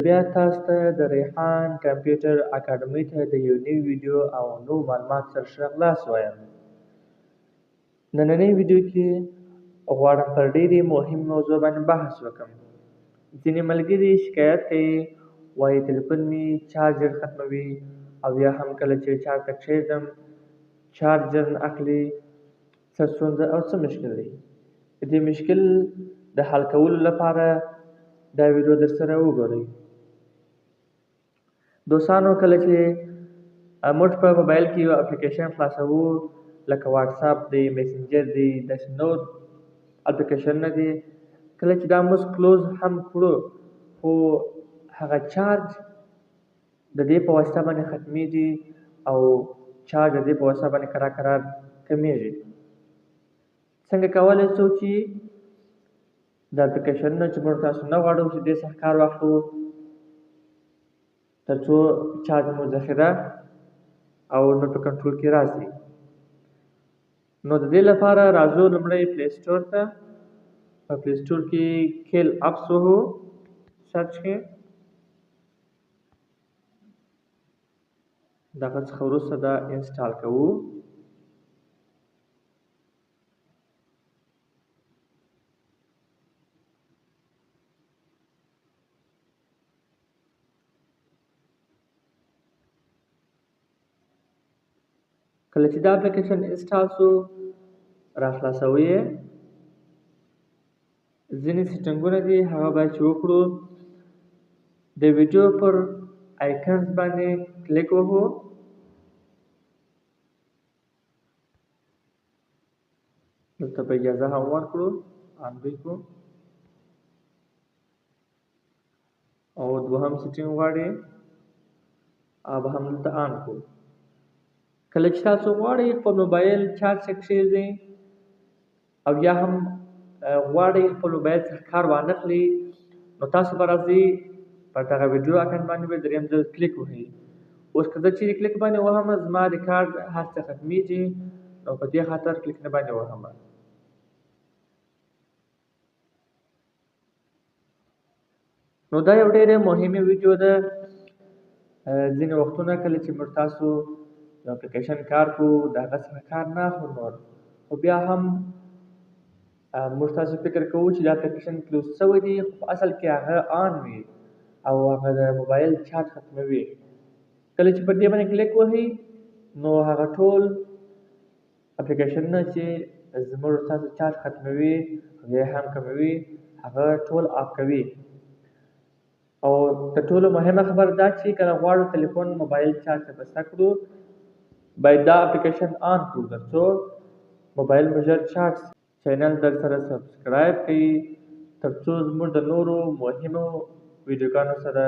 بیا تاسو ته د ریحان کمپیوټر اکاډمۍ ته د یو نوي ویډیو او نوو معلوماتو سره ښه راغلاست وایم. نننۍ ویډیو کې غواړم پر ډېرې مهمې موضوع باندې بحث وکړم. ځینې ملګري شکایت کوي وایي تلیفون مې چارج ژر ختموي او یا هم کله چې چارج ته کښېږدم چارج ژر نه اخلي. څه ستونزه او څه مشکل دی؟ د دې مشکل د حل کولو لپاره دا ویډیو درسره وګورئ. دوستانو، کله چې موږ په موبایل کې یو اپلیکیشن خلاصوو لکه واټساپ دی، میسنجر دی، داسې نور اپلیکیشنونه دي، کله چې دا موږ کلوز هم کړو خو هغه چارج د دې په واسطه باندې ختمیږي او چارج د دې په واسطه باندې کرار کمیږي. څنګه کولی شو چې د اپلیکیشنونه چې موږ تاسو نه غواړو چې دې څخه کار واخلو تر څو چارج مو ذخیره او نو په کنټرول کې راشي. نو د دې لپاره راځو لومړی پلی سټور ته. په پلی سټور کې کیل اپس وهو، سرچ کې دغه څخه وروسته دا انسټال کوو. کله چې دا اپلیکیشن انسټال شو را خلاصوئ یې. ځینې سیټینګونه دي هغه باید چې وکړو. د ویډیو پر آیکنز باندې کلیک وکړو. دلته په اجازه هم ورکړو آن به کړو او دوهم سیټینګ غواړي به هم دلته آن کړو. کله چې تاسو غواړئ خپل موبایل چارج ته کښېږدئ او یا هم غواړئ خپل موبایل څخه کار وانخلئ نو تاسو به راځئ پر دغه ویډیو آیکن باندې به دریم ځل کلیک وکړئ. اوس که زه چیرې کلیک باندې وهم زما ریکارډ هر څه ختمیږي نو په دې خاطر کلیک نه باندې وهم. نو دا یو ډېره مهمه ویډیو ده. ځینې وختونه کله چې موږ تاسو د اپلیکیشن کار کوو د هغه څخه کار نه اخلو نور، خو بیا هم موږ تاسو فکر کوو چې دا اپلیکیشن کلوز شوی دی خو په اصل کې هغه آن وي او هغه د موبایل چارج ختموي. کله چې پر دې باندې کلیک وهئ نو هغه ټول اپلیکیشنونه چې زموږ تاسو چارج ختموي یا هم کموي هغه ټول آف کوي. او تر ټولو مهمه خبره دا چې کله غواړو تلیفون موبایل چارج ته بسته کړو باید دا اپلیکیشن آن کړو تر څو موبایل مو ژر چارج شي. چینل در سره سبسکرایب کړئ تر څو زموږ د نورو مهمو ویډیوګانو سره